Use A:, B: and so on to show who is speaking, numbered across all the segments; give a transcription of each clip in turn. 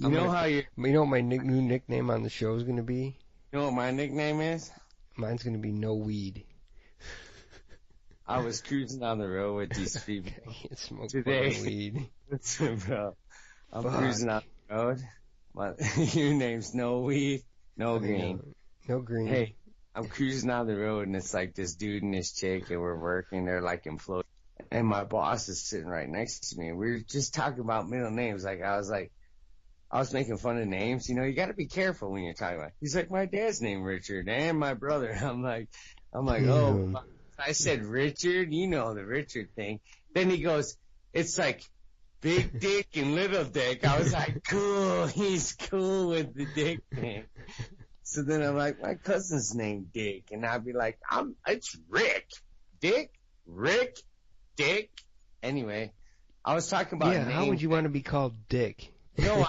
A: You know how
B: you know what my new nickname on the show is gonna be?
A: You know what my nickname is?
B: Mine's gonna be No Weed.
A: I was cruising down the road with these people
B: I can't smoke
A: today.
B: fucking weed.
A: Listen, bro. I'm
B: Fuck.
A: cruising down the road. Your name's No Weed, No Green.
B: No green.
A: Hey, I'm cruising down the road and it's like this dude and this chick and we're working. They're like in Florida. And my boss is sitting right next to me. We were just talking about middle names. I was making fun of names. You know, you got to be careful when you're talking about. He's like, my dad's name Richard and my brother. I'm like, oh, I said Richard. You know the Richard thing. Then he goes, it's like big dick and little dick. I was like, cool. He's cool with the dick thing. So then I'm like, my cousin's named Dick, and I'd be like, it's Rick, Dick, Rick, Dick. Anyway, I was talking about names.
B: How would you want to be called Dick?
A: No,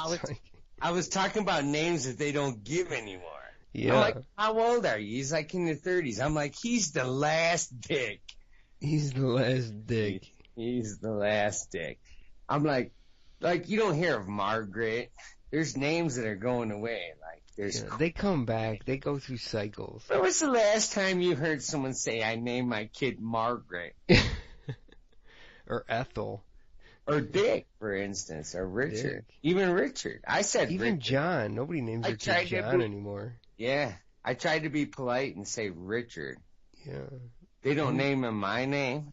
A: I was talking about names that they don't give anymore.
B: Yeah.
A: I'm like, how old are you? He's like in the 30s. I'm like, he's the last Dick.
B: He's the last Dick.
A: He's the last Dick. I'm like you don't hear of Margaret. There's names that are going away. Like
B: they come back. They go through cycles.
A: When was the last time you heard someone say, I named my kid Margaret?
B: Or Ethel.
A: Or Dick, for instance, or Richard.
B: Dick.
A: Even Richard. I said
B: even
A: Richard.
B: John. Nobody names their kid John anymore.
A: Yeah. I tried to be polite and say Richard.
B: Yeah.
A: They don't name him my name.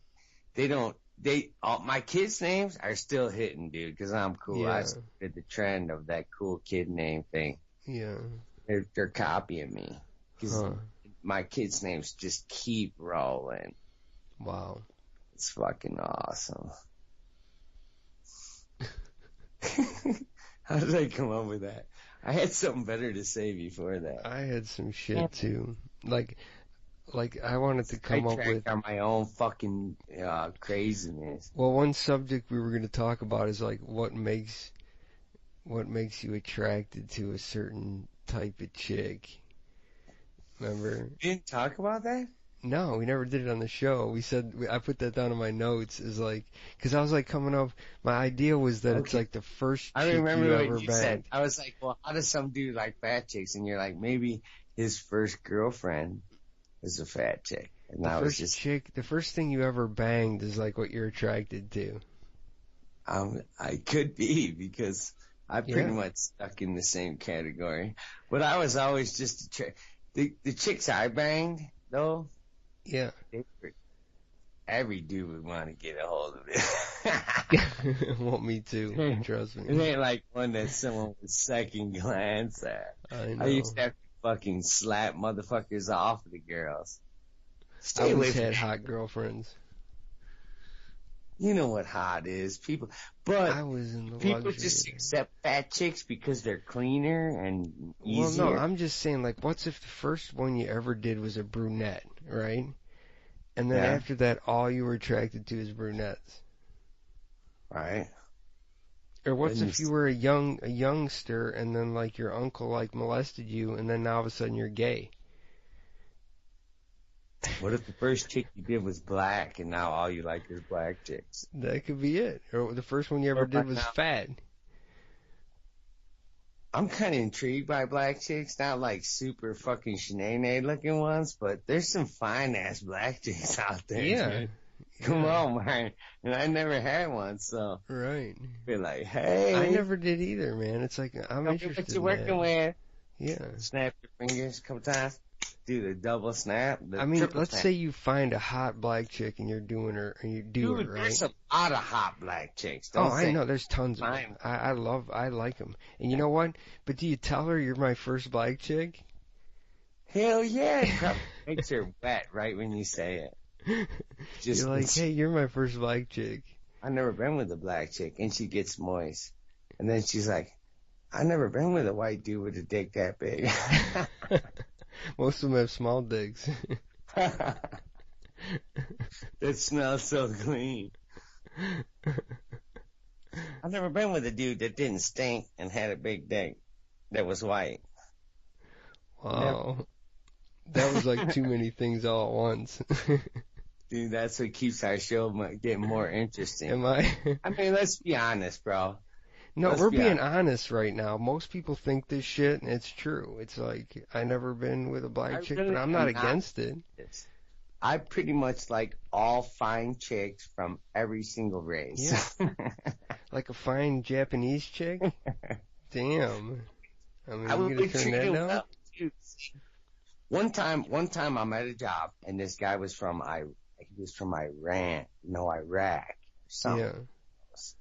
A: My kids' names are still hitting, dude, because I'm cool.
B: Yeah.
A: I started the trend of that cool kid name thing.
B: Yeah.
A: They're copying me. Because my kids' names just keep rolling.
B: Wow.
A: It's fucking awesome. How did I come up with that? I had something better to say before that.
B: I had some shit too. Like I wanted to come up with
A: on my own fucking craziness.
B: Well, one subject we were going to talk about is like what makes you attracted to a certain type of chick. Remember?
A: You didn't talk about that?
B: No, we never did it on the show. We said, I put that down in my notes, is like, cause I was like coming up, my idea was that it's like the first chick
A: I remember
B: you
A: what
B: ever
A: you
B: banged.
A: said. I was like, well, how does some dude like fat chicks? And you're like, maybe his first girlfriend is a fat chick. And
B: The first thing you ever banged is like what you're attracted to.
A: I could be, because I pretty much stuck in the same category. But I was always just the chicks I banged, though.
B: Yeah.
A: Every dude would want to get a hold of it.
B: Well, me too. Trust me.
A: It ain't like one that someone would second glance at.
B: I
A: used to have to fucking slap motherfuckers off of the girls.
B: I always had hot girlfriends.
A: You know what hot is, people. But
B: I was in the
A: people just accept fat chicks because they're cleaner and easier.
B: Well, no, I'm just saying, like, what's if the first one you ever did was a brunette, right? And then after that, all you were attracted to is brunettes.
A: Right.
B: Or what's if you were a youngster and then, like, your uncle, like, molested you and then now all of a sudden you're gay?
A: What if the first chick you did was black and now all you like is black chicks?
B: That could be it. Or the first one you ever did was fat.
A: I'm kind of intrigued by black chicks, not like super fucking Sinead looking ones, but there's some fine ass black chicks out there.
B: Yeah.
A: Dude. Come on, man. And I never had one, so.
B: Right.
A: Be like, hey.
B: I never did either, man. It's like, I'm interested
A: what you're working with.
B: Yeah.
A: Snap your fingers a couple times. Do the double snap.
B: Let's say you find a hot black chick and you're doing her, and you do it, right?
A: There's a lot of hot black chicks.
B: I know. There's tons of them. I like them. And you know what? But do you tell her you're my first black chick?
A: Hell yeah. It probably makes her wet right when you say it.
B: You're like, hey, you're my first black chick.
A: I've never been with a black chick. And she gets moist. And then she's like, I've never been with a white dude with a dick that big.
B: Most of them have small dicks.
A: That smells so clean. I've never been with a dude that didn't stink and had a big dick that was white.
B: Wow. Never. That was like too many things all at once.
A: Dude, that's what keeps our show getting more interesting.
B: Am I?
A: I mean, let's be honest, bro.
B: No,
A: Let's
B: we're
A: be
B: being
A: honest.
B: honest right now. Most people think this shit, and it's true. It's like, I never been with a
A: I
B: black chick, but
A: really
B: I'm not
A: am not
B: against it.
A: this. I pretty much like all fine chicks from every single race.
B: Yeah. Like a fine Japanese chick? Damn. I mean,
A: I
B: you
A: would
B: gonna
A: be
B: turn that
A: treated
B: down?
A: well too. One time I'm at a job and this guy was from he was from Iran, no Iraq, something.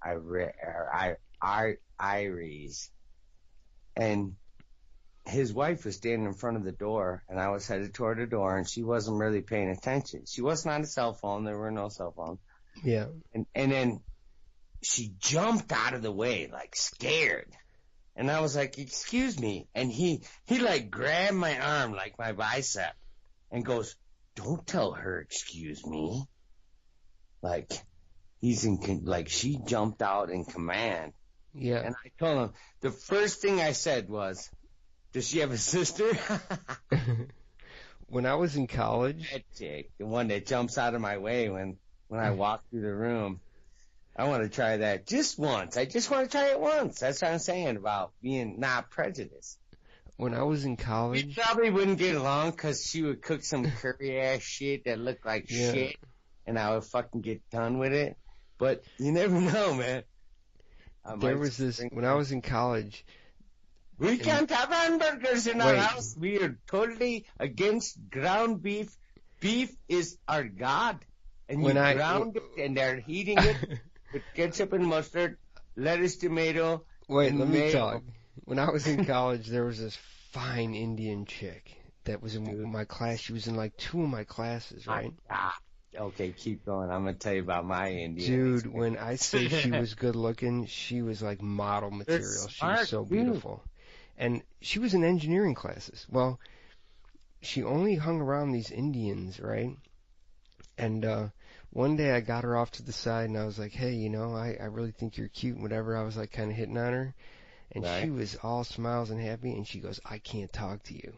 B: Yeah.
A: Iris. And his wife was standing in front of the door and I was headed toward the door and she wasn't really paying attention. She wasn't on a cell phone. There were no cell phones.
B: Yeah.
A: And then she jumped out of the way, like scared. And I was like, excuse me. And he like grabbed my arm, like my bicep and goes, don't tell her, excuse me. Like like she jumped out in command.
B: Yeah.
A: And I told him, the first thing I said was, does she have a sister?
B: When I was in college,
A: That chick, the one that jumps out of my way when I walk through the room. I want to try that just once. I just want to try it once. That's what I'm saying about being not prejudiced.
B: when I was in
A: We
B: college,
A: probably wouldn't get along because she would cook some curry ass shit that looked like
B: Yeah.
A: shit, and I would fucking get done with it. But you never know, man.
B: there was this, when I was in college,
A: We can't have hamburgers in our
B: Wait.
A: house. We are totally against ground beef. Beef is our god. And
B: When
A: you
B: I-
A: ground it and they're heating it with ketchup and mustard, lettuce, tomato.
B: wait,
A: and
B: let me
A: mayo.
B: talk. When I was in college, there was this fine Indian chick that was in my class. She was in like 2 of my classes, right?
A: Okay, keep going. I'm going to tell you about my Indian.
B: Dude, when I say she was good looking, she was like model material. She
A: smart,
B: was so
A: dude.
B: beautiful. And she was in engineering classes. Well, she only hung around these Indians, right? And one day I got her off to the side and I was like, hey, you know, I really think you're cute and whatever. I was like kind of hitting on her. And
A: Right.
B: she was all smiles and happy and she goes, I can't talk to you.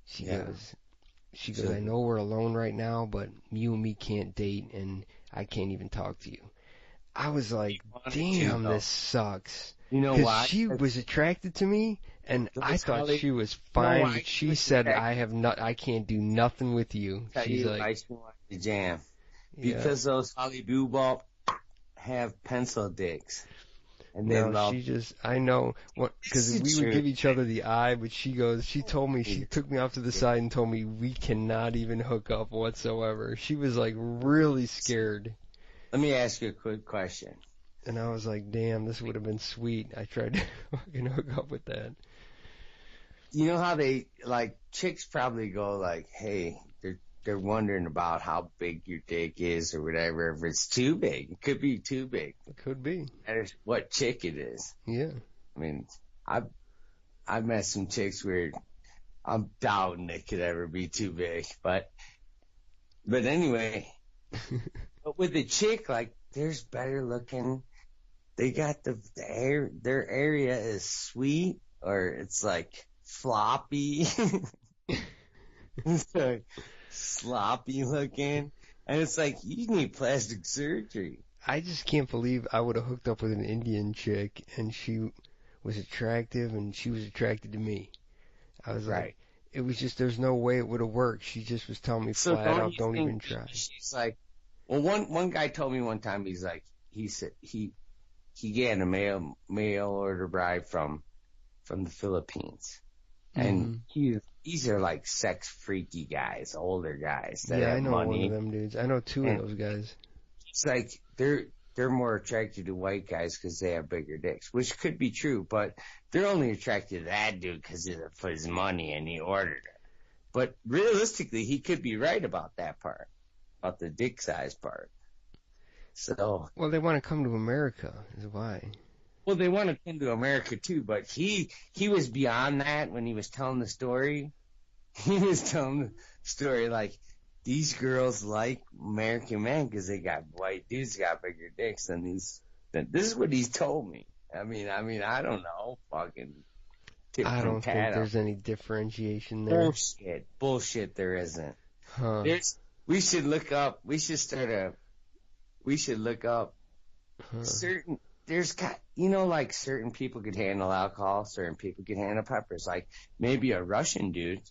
B: She
A: Yeah.
B: goes, I know we're alone right now, but you and me can't date and I can't even talk to you. I was like, damn, this sucks.
A: You know
B: Because
A: why?
B: she was attracted to me, and
A: Those
B: I thought
A: Holly-
B: she was
A: know
B: fine.
A: why
B: But
A: she
B: she
A: was
B: said,
A: attracted?
B: I can't do nothing with you.
A: Tell
B: She's
A: you
B: like,
A: why she wanted to jam.
B: yeah.
A: Because those Hollywood have pencil dicks. And they
B: No,
A: love
B: she just, I know, because
A: This is
B: we would
A: true.
B: give each other the eye, but she told me, she took me off to the side and told me we cannot even hook up whatsoever. She was like really scared.
A: Let me ask you a quick question.
B: And I was like, damn, this would have been sweet. I tried to fucking hook up with that.
A: You know how they, like, chicks probably go like, hey, they're wondering about how big your dick is or whatever. If it's too big, it could be too big.
B: It could be.
A: Matters what chick it is.
B: Yeah.
A: I mean, I've met some chicks where I'm doubting it could ever be too big, but anyway, but with the chick, like, there's better looking. They got their area is sweet or it's like floppy. It's like sloppy looking. And it's like, you need plastic surgery.
B: I just can't believe I would have hooked up with an Indian chick and she was attractive and she was attracted to me. I was like,
A: Right.
B: it was just, there's no way it would have worked. She just was telling me flat out,
A: you
B: don't
A: think
B: even try.
A: She's like, well, one guy told me one time, he's like, he said, he got a mail order bride from the Philippines. And these are like sex freaky guys, older guys that
B: Yeah,
A: have
B: I know
A: money.
B: one of them dudes. I know 2
A: And-
B: of those guys.
A: It's like they're more attracted to white guys because they have bigger dicks, which could be true, but they're only attracted to that dude because for his money and he ordered it. But realistically, he could be right about that part, about the dick size part. So,
B: Well, they want to come to America, is why.
A: well, they want to come to America too, but he was beyond that when he was telling the story. He was telling the story like, these girls like American men because they got white dudes got bigger dicks than these. This is what he's told me. I mean, I don't know. Fucking tip
B: I
A: from
B: don't think
A: tat
B: there's any differentiation there.
A: Bullshit. There isn't.
B: Huh.
A: We should look up. We should look up
B: Huh.
A: certain like certain people could handle alcohol, certain people could handle peppers. Like maybe a Russian dude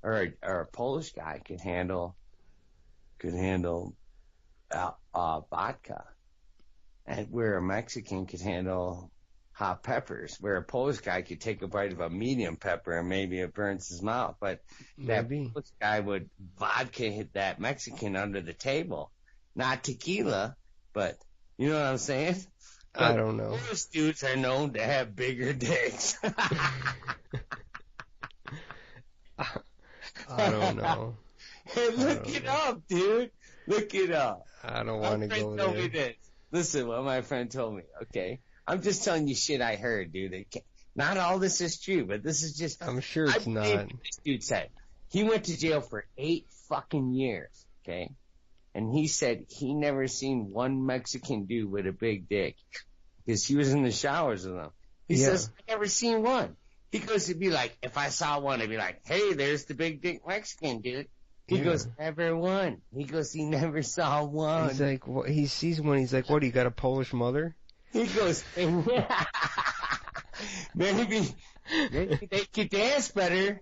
A: or a Polish guy could handle vodka, and where a Mexican could handle hot peppers, where a Polish guy could take a bite of a medium pepper and maybe it burns his mouth. But that Polish guy would vodka hit that Mexican under the table. Not tequila, but you know what I'm saying? But
B: I don't know.
A: Those dudes are known to have bigger dicks.
B: I don't know.
A: Hey, look it up, dude. Look it up.
B: I don't want to go there.
A: Told me this. Listen, what my friend told me. Okay, I'm just telling you shit I heard, dude. Not all this is true, but this is just.
B: I'm sure it's not.
A: This dude said he went to jail for 8 fucking years. Okay, and he said he never seen one Mexican dude with a big dick because he was in the showers with them. He says I never seen one. He goes to be like, if I saw one, I'd be like, hey, there's the big dick Mexican dude. He goes, never one. He goes, he never saw one.
B: He's like, well, he sees one. He's like, what, you got a Polish mother?
A: He goes, maybe they could dance better.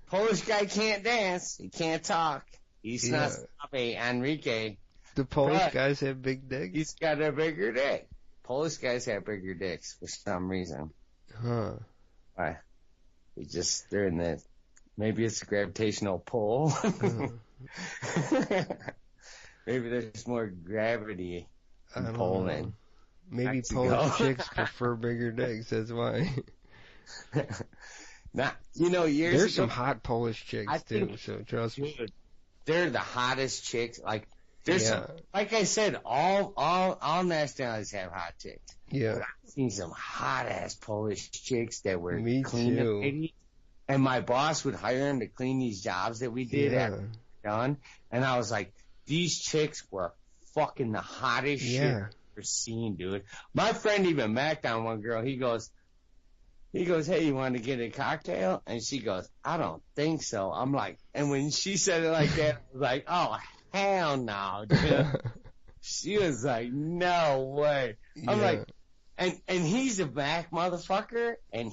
A: Polish guy can't dance. He can't talk. He's not Enrique.
B: The Polish guys have big dicks?
A: He's got a bigger dick. Polish guys have bigger dicks for some reason.
B: Huh.
A: Why? They're in the... Maybe it's a gravitational pull. Maybe there's more gravity in Poland.
B: Maybe
A: Mexico.
B: Polish chicks prefer bigger dicks. That's why.
A: There's
B: some hot Polish chicks too. So trust me.
A: Dude, they're the hottest chicks. Like like I said, all nationalities have hot chicks.
B: Yeah.
A: But I've seen some hot ass Polish chicks that were
B: Me
A: cleaning
B: too.
A: ladies. And my boss would hire him to clean these jobs that we did after done. And I was like, these chicks were fucking the hottest shit I've ever seen, dude. My friend even backed on one girl. He goes, hey, you want to get a cocktail? And she goes, I don't think so. I'm like, and when she said it like that, I was like, oh, hell no, dude. She was like, no way. I'm like, and he's a back motherfucker, and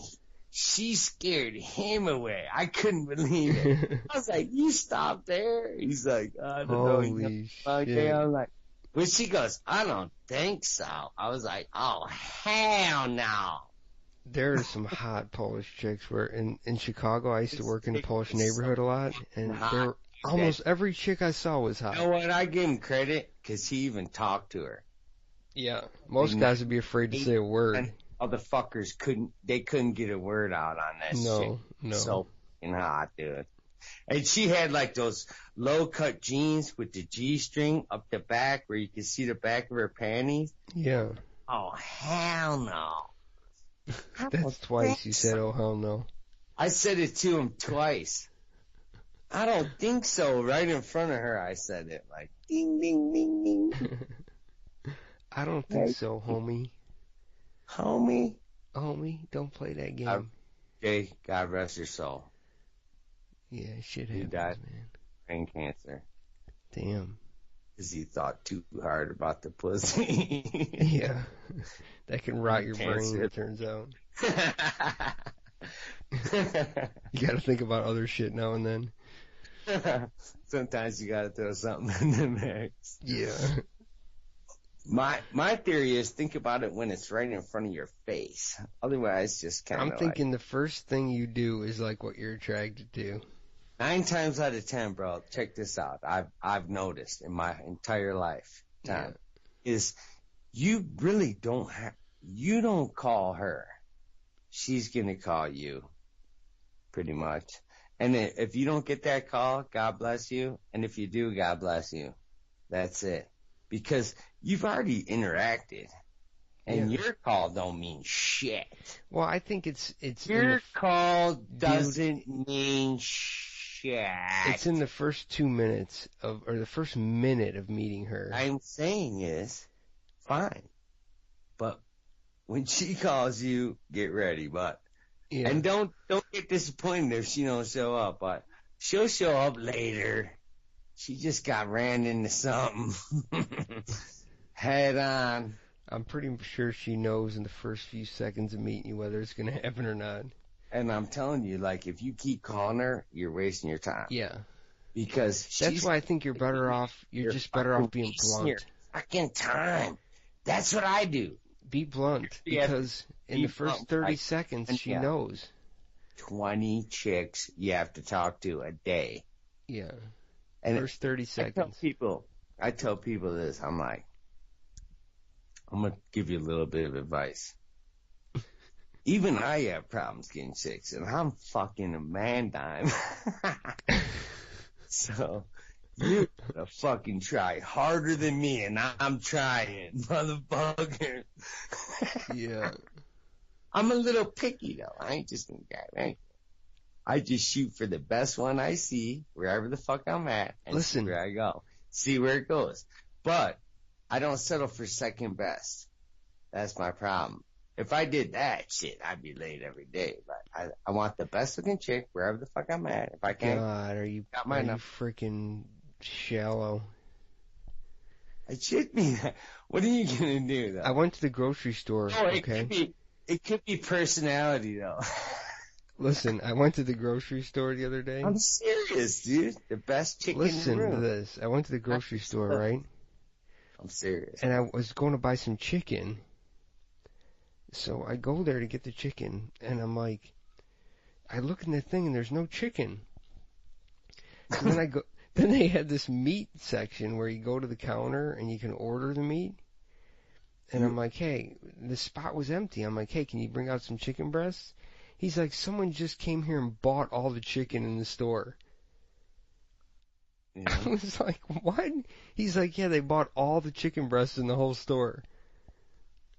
A: she scared him away. I couldn't believe it. I was like, you stop there? He's like, I don't know.
B: Holy shit.
A: I'm like, but she goes, I don't think so. I was like, oh, hell no.
B: There are some hot Polish chicks where in Chicago, I used to work in a Polish neighborhood a lot, and there almost every chick I saw was hot.
A: You know what? I give him credit because he even talked to her.
B: Yeah. Most guys would be afraid to say a word.
A: Motherfuckers couldn't get a word out on that shit. No. So fucking hot, dude. And she had like those low cut jeans with the G-string up the back where you could see the back of her panties.
B: Yeah.
A: Oh, hell no.
B: That's twice you said, oh, hell no.
A: I said it to him twice. I don't think so. Right in front of her, I said it like, ding, ding, ding, ding.
B: I don't think so, homie.
A: Homie,
B: don't play that game.
A: Jay, God rest your soul.
B: Yeah, shit happens,
A: He died
B: man.
A: Brain cancer.
B: Damn.
A: Because he thought too hard about the pussy.
B: Yeah. That can rot your brain, it turns out. You gotta think about other shit now and then.
A: Sometimes you gotta throw something in the mix.
B: Yeah.
A: My theory is think about it when it's right in front of your face. Otherwise, just kind of
B: I'm thinking the first thing you do is like what you're attracted to.
A: 9 times out of 10, bro, check this out. I've noticed in my entire lifetime is you really you don't call her. She's going to call you pretty much. And if you don't get that call, God bless you. And if you do, God bless you. That's it. Because you've already interacted. And your call don't mean shit.
B: Well, I think it's
A: your call doesn't mean shit.
B: It's in the first 2 minutes or the first minute of meeting her.
A: I'm saying is fine. But when she calls you, get ready, but and don't get disappointed if she don't show up, but she'll show up later. She just got ran into something. Head on.
B: I'm pretty sure she knows in the first few seconds of meeting you whether it's going to happen or not.
A: And I'm telling you, like, if you keep calling her, you're wasting your time.
B: Yeah.
A: Because
B: that's why I think you're better off. You're just better off being blunt.
A: Your fucking time. That's what I do.
B: Be blunt, because in the first 30 seconds, she knows. 20
A: chicks you have to talk to a day.
B: Yeah. And first 30 seconds.
A: I tell people this. I'm like, I'm going to give you a little bit of advice. Even I have problems getting chicks, and I'm fucking a man dime. So, you gotta fucking try harder than me, and I'm trying, motherfucker.
B: Yeah.
A: I'm a little picky, though. I ain't just a guy, right? I just shoot for the best one I see, wherever the fuck I'm at, and see where I go. See where it goes. But I don't settle for second best. That's my problem. If I did that shit, I'd be late every day. But I want the best looking chick wherever the fuck I'm at. If I can't,
B: God, are you freaking shallow?
A: I should be. What are you gonna do though?
B: I went to the grocery store.
A: Oh, it could be personality though.
B: Listen, I went to the grocery store the other day.
A: I'm serious, dude. The best chick in the room.
B: Listen to this. I went to the grocery store, right?
A: I'm serious.
B: And I was going to buy some chicken. So I go there to get the chicken, and I'm like, I look in the thing, and there's no chicken. So then I go. Then they had this meat section where you go to the counter and you can order the meat. And I'm like, hey, the spot was empty. I'm like, hey, can you bring out some chicken breasts? He's like, someone just came here and bought all the chicken in the store. Yeah. I was like, what? He's like, yeah, they bought all the chicken breasts in the whole store.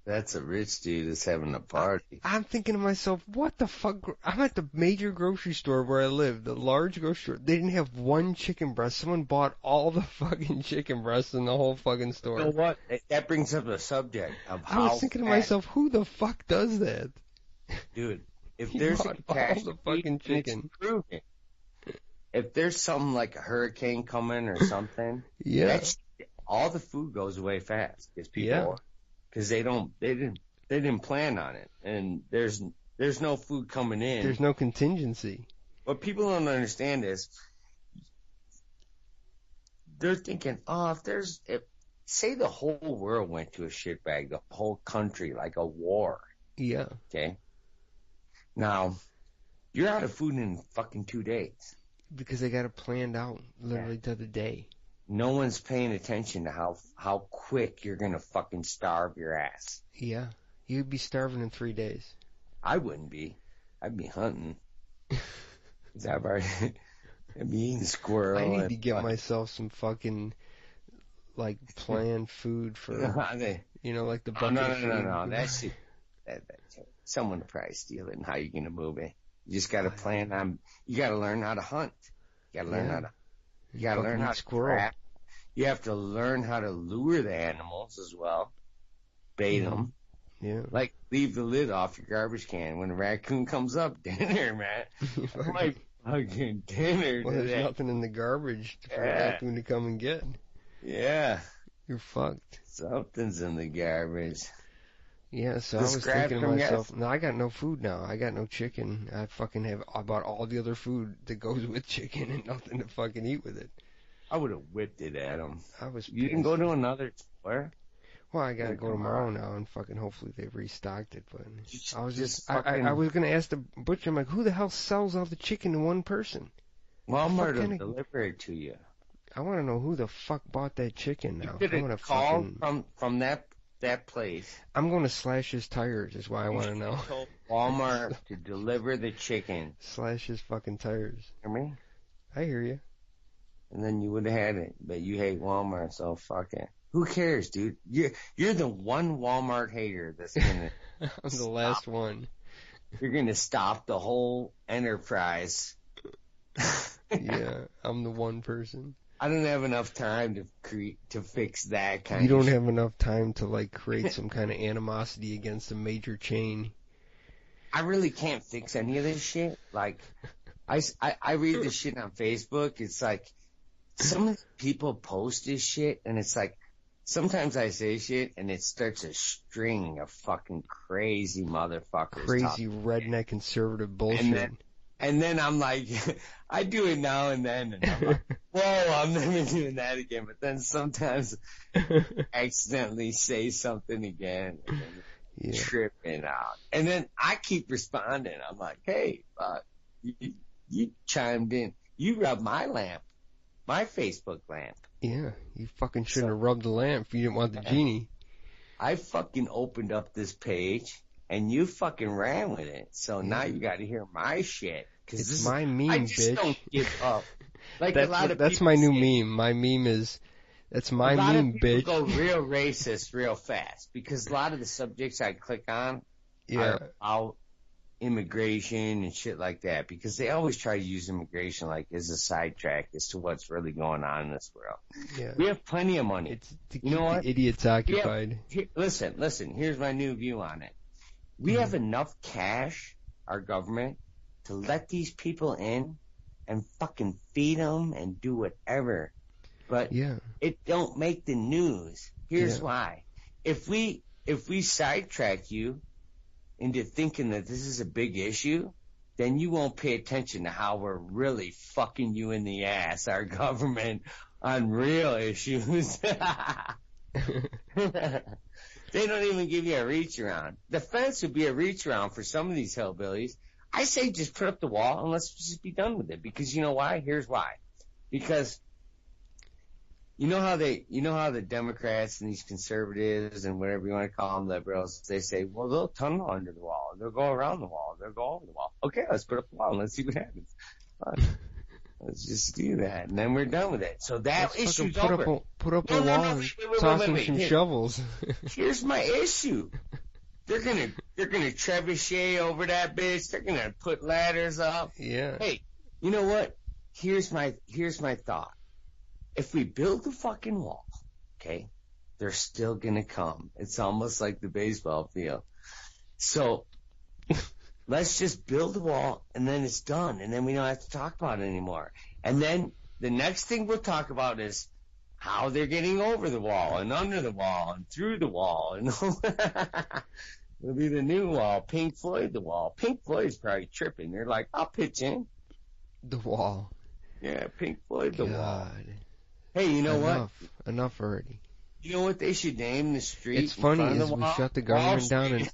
A: That's a rich dude that's having a party.
B: I'm thinking to myself, what the fuck? I'm at the major grocery store where I live, the large grocery store. They didn't have one chicken breast. Someone bought all the fucking chicken breasts in the whole fucking store.
A: You know what? That brings up the subject of how
B: I was thinking to myself, who the fuck does that?
A: Dude, if there's a
B: all the fucking chicken.
A: If there's something like a hurricane coming or something,
B: yeah,
A: all the food goes away fast because people, because they didn't plan on it, and there's no food coming in.
B: There's no contingency.
A: What people don't understand is they're thinking, if say the whole world went to a shitbag, the whole country, like a war.
B: Yeah.
A: Okay. Now, you're out of food in fucking 2 days.
B: Because they got it planned out literally to the day.
A: No one's paying attention to how quick you're gonna fucking starve your ass.
B: Yeah. You'd be starving in 3 days.
A: I wouldn't be. I'd be hunting. I'd be eating squirrel.
B: I need to get myself some fucking, like, planned food for, like the bucket of food.
A: No. That shit, someone will probably steal it, and how you gonna move it? You just gotta plan on, you gotta learn how to hunt. You gotta learn how to trap. You have to learn how to lure the animals as well. Bait them.
B: Yeah.
A: Like, leave the lid off your garbage can. When a raccoon comes up, dinner, man. I'm like, fucking dinner.
B: Well, there's nothing in the garbage for a raccoon to come and get.
A: Yeah.
B: You're fucked.
A: Something's in the garbage.
B: Yeah, so I was thinking to myself, no, I got no food now. I got no chicken. I bought all the other food that goes with chicken and nothing to fucking eat with it.
A: I would have whipped it at him.
B: You
A: didn't go to another store?
B: Well, I gotta go tomorrow now, and fucking hopefully they've restocked it. But I was I was gonna ask the butcher, I'm like, who the hell sells all the chicken to one person?
A: Walmart will deliver it to you.
B: I want to know who the fuck bought that chicken now.
A: You could call from that place.
B: I'm going to slash his tires is why I want to know.
A: Told Walmart to deliver the chicken.
B: Slash his fucking tires.
A: Hear me?
B: I hear you.
A: And then you would have had it, but you hate Walmart, so fuck it. Who cares, dude? You're the one Walmart hater that's gonna.
B: I'm the last one.
A: You're gonna stop the whole enterprise.
B: Yeah, I'm the one person.
A: I don't have enough time to fix that kind.
B: You don't have enough time to like create some kind of animosity against a major chain.
A: I really can't fix any of this shit. Like, I read this shit on Facebook. It's like some people post this shit, and it's like sometimes I say shit and it starts a string of fucking crazy motherfuckers.
B: Crazy redneck conservative bullshit.
A: And then I'm like, I do it now and then, and I'm like, whoa, I'm never doing that again. But then sometimes I accidentally say something again, and then tripping out. And then I keep responding. I'm like, hey, you chimed in. You rubbed my lamp, my Facebook lamp.
B: Yeah, you fucking shouldn't have rubbed the lamp if you didn't want the genie.
A: I fucking opened up this page. And you fucking ran with it. So now you got to hear my shit. Cause
B: it's my meme,
A: I just
B: bitch.
A: Don't give up. Like
B: a lot of that's my new meme. My meme is, that's my meme, bitch.
A: Go real racist real fast because a lot of the subjects I click on are about immigration and shit like that because they always try to use immigration like as a sidetrack as to what's really going on in this world.
B: Yeah.
A: We have plenty of money.
B: It's to keep the idiots occupied.
A: Listen. Here's my new view on it. We have enough cash, our government, to let these people in and fucking feed them and do whatever. But it don't make the news. Here's why. If we sidetrack you into thinking that this is a big issue, then you won't pay attention to how we're really fucking you in the ass, our government, on real issues. They don't even give you a reach around. The fence would be a reach around for some of these hillbillies. I say just put up the wall and let's just be done with it. Because you know why? Here's why. Because you know how the Democrats and these conservatives and whatever you want to call them, liberals, they say, well, they'll tunnel under the wall. They'll go around the wall. They'll go over the wall. Okay, let's put up the wall and let's see what happens. Let's just do that, and then we're done with it. So that issue's over.
B: Put up a wall and toss them some shovels.
A: Here's my issue. They're gonna trebuchet over that bitch. They're gonna put ladders up.
B: Yeah.
A: Hey, you know what? Here's my thought. If we build the fucking wall, okay, they're still gonna come. It's almost like the baseball field. So let's just build the wall, and then it's done, and then we don't have to talk about it anymore. And then the next thing we'll talk about is how they're getting over the wall, and under the wall, and through the wall. And it'll be the new wall, Pink Floyd the wall. Pink Floyd's probably tripping. They're like, I'll pitch in.
B: The wall.
A: Yeah, Pink Floyd the wall. Hey, you know what?
B: Enough already.
A: You know what they should name the street?
B: It's funny is we shut the government down and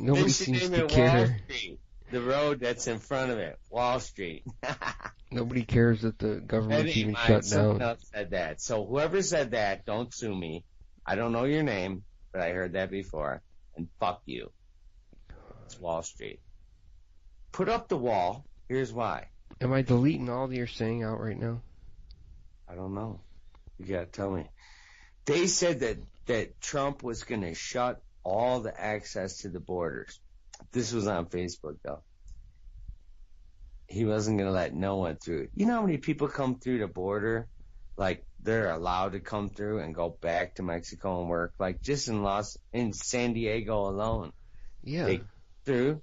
B: nobody seems to care.
A: The road that's in front of it, Wall Street.
B: Nobody cares that the government's even shut down.
A: Someone else said that. So whoever said that, don't sue me. I don't know your name, but I heard that before. And fuck you. It's Wall Street. Put up the wall. Here's why.
B: Am I deleting all that you're saying out right now?
A: I don't know. You gotta tell me. They said that Trump was going to shut all the access to the borders. This was on Facebook, though. He wasn't going to let no one through. You know how many people come through the border? Like, they're allowed to come through and go back to Mexico and work. Like, just in San Diego alone.
B: Yeah.
A: They through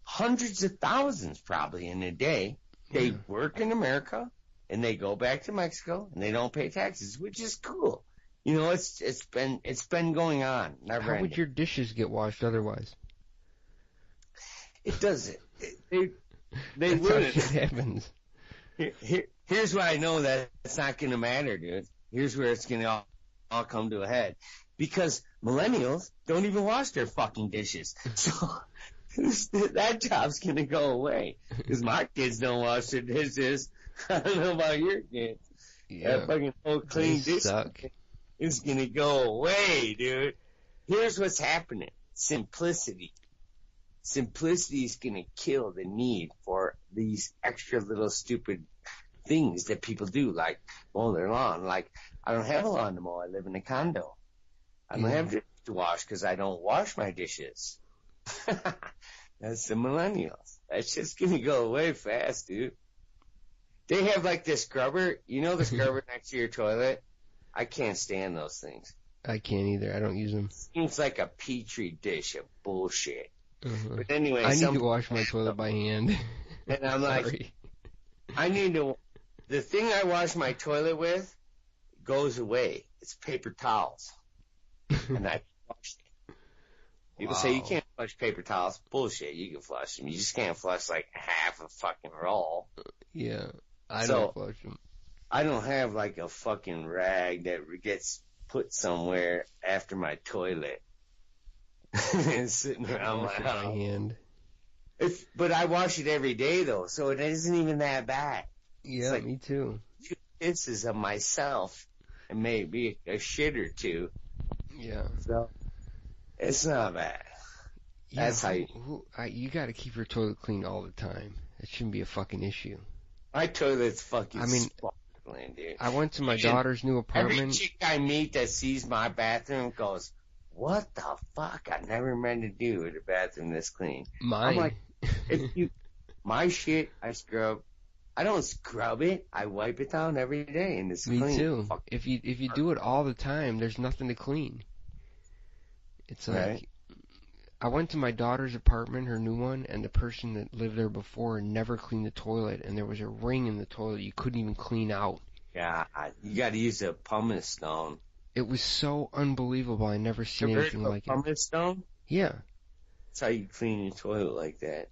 A: hundreds of thousands probably in a day. They work in America, and they go back to Mexico, and they don't pay taxes, which is cool. You know, it's been going on. Never ending.
B: Would your dishes get washed otherwise?
A: It doesn't. They
B: That's
A: wouldn't.
B: how shit happens.
A: Here's why I know that it's not going to matter, dude. Here's where it's going to all come to a head. Because millennials don't even wash their fucking dishes. So that job's going to go away. Because my kids don't wash their dishes. I don't know about your kids.
B: Yeah.
A: That fucking whole clean dish.
B: Suck.
A: It's gonna go away, dude. Here's what's happening. Simplicity. Simplicity is gonna kill the need for these extra little stupid things that people do, like mow their lawn. Like, I don't have a lawn to mow. I live in a condo. I don't have dishes to wash because I don't wash my dishes. That's the millennials. That's just gonna go away fast, dude. They have like this scrubber. You know the scrubber next to your toilet? I can't stand those things.
B: I can't either. I don't use them.
A: Seems like a petri dish of bullshit.
B: Uh-huh.
A: But anyway,
B: I need to wash my toilet by hand.
A: And I'm like, I need to. The thing I wash my toilet with goes away. It's paper towels. And I flushed it. People say you can't flush paper towels. Bullshit. You can flush them. You just can't flush like half a fucking roll.
B: Yeah. I don't flush them.
A: I don't have like a fucking rag that gets put somewhere after my toilet. And sitting around my house.
B: By hand.
A: But I wash it every day though, so it isn't even that bad.
B: Yeah, like me too.
A: 2 pisses of myself and maybe a shit or two.
B: Yeah.
A: So it's not bad.
B: Yeah, that's how you gotta keep your toilet clean all the time. It shouldn't be a fucking issue.
A: My toilet's fucking sparkling, dude.
B: I went to my daughter's new apartment.
A: Every chick I meet that sees my bathroom goes, what the fuck? I never meant to do with a bathroom this clean.
B: Mine.
A: I'm like, my shit, I scrub. I don't scrub it. I wipe it down every day and it's clean.
B: Me too. If you do it all the time, there's nothing to clean. It's like, right. I went to my daughter's apartment, her new one, and the person that lived there before never cleaned the toilet, and there was a ring in the toilet you couldn't even clean out.
A: Yeah, you got to use a pumice stone.
B: It was so unbelievable. I never seen anything like it.
A: Pumice stone?
B: Yeah.
A: That's how you clean your toilet like that.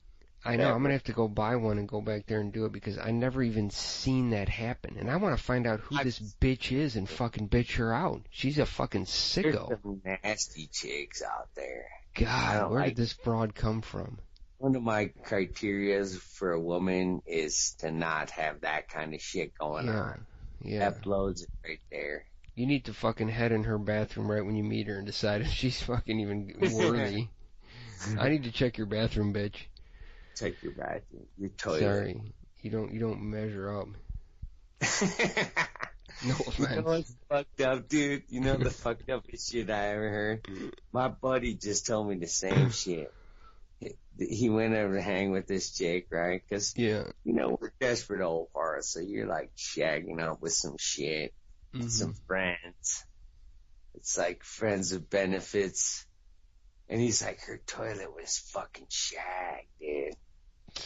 B: I know. I'm going to have to go buy one and go back there and do it because I never even seen that happen. And I want to find out who this bitch is and fucking bitch her out. She's a fucking sicko.
A: There's some nasty chicks out there.
B: God, where did this broad come from?
A: One of my criterias for a woman is to not have that kind of shit going on.
B: Yeah.
A: That blows it right there.
B: You need to fucking head in her bathroom right when you meet her and decide if she's fucking even worthy. I need to check your bathroom, bitch.
A: Check your bathroom. Your toilet.
B: Sorry. You don't measure up. No offense.
A: You know what's fucked up, dude? You know the fucked up shit I ever heard? My buddy just told me the same shit. He went over to hang with this chick, right? Cause,
B: yeah.
A: You know, we're desperate old parts, so you're like shagging up with some shit. Some friends. It's like friends with benefits. And he's like, her toilet was fucking shagged, dude.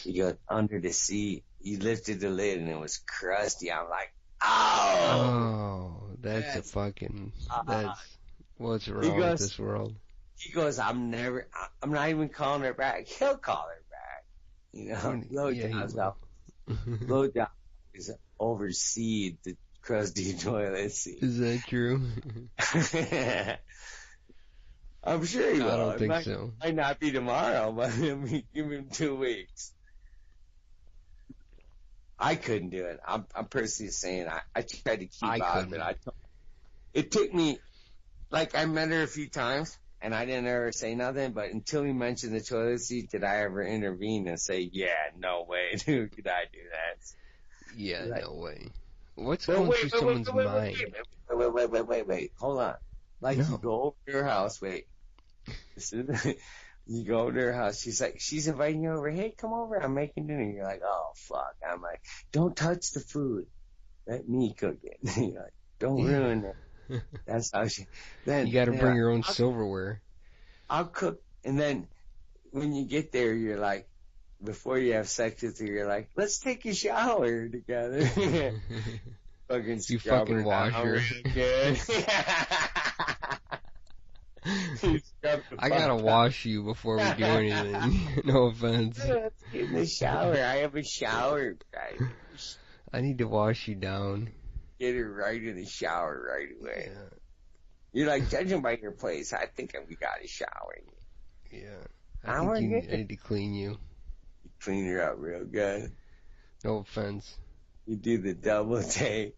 A: He goes under the seat. He lifted the lid and it was crusty. I'm like, oh,
B: that's what's wrong with this world?
A: He goes, I'm not even calling her back. He'll call her back. You know, low job is oversee the crusty toilet seat.
B: Is that true?
A: I'm sure he will.
B: I don't think so.
A: Might not be tomorrow, but give him 2 weeks. I couldn't do it. I'm personally saying I tried to keep out of it. It took me, like I met her a few times and I didn't ever say nothing, but until he mentioned the toilet seat did I ever intervene and say, yeah, no way, dude, could I do that?
B: Yeah, like, no way. What's going through someone's mind?
A: Wait. Hold on. Like you go over to her house, you go over to her house, she's inviting you over, hey, come over, I'm making dinner. You're like, oh, fuck. I'm like, don't touch the food. Let me cook it. You're like, don't ruin it. That's how then
B: you gotta bring your own silverware.
A: I'll cook, and then when you get there, you're like, before you have sex with her, you're like, let's take a shower together.
B: You fucking wash her. I gotta wash you before we do anything. No offense.
A: Let's get in the shower. I have a shower, guys.
B: I need to wash you down.
A: Get her right in the shower right away.
B: Yeah.
A: You're like, judging by your place, I think we got a shower.
B: Yeah. I need to clean you.
A: You clean her up real good.
B: No offense.
A: You do the double take.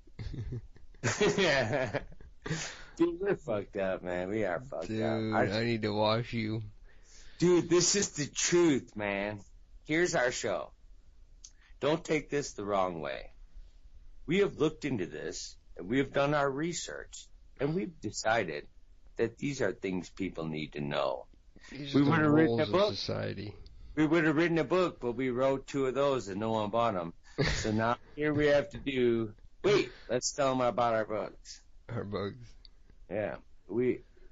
A: Dude, we're fucked up, man. We are fucked up.
B: Dude, I need to wash you.
A: Dude, this is the truth, man. Here's our show. Don't take this the wrong way. We have looked into this, and we have done our research, and we've decided that these are things people need to know.
B: We would have written a book. Society.
A: We would have written a book, but we wrote 2 of those and no one bought them. So now here we have to do. Wait, let's tell them about our books.
B: Our books.
A: Yeah,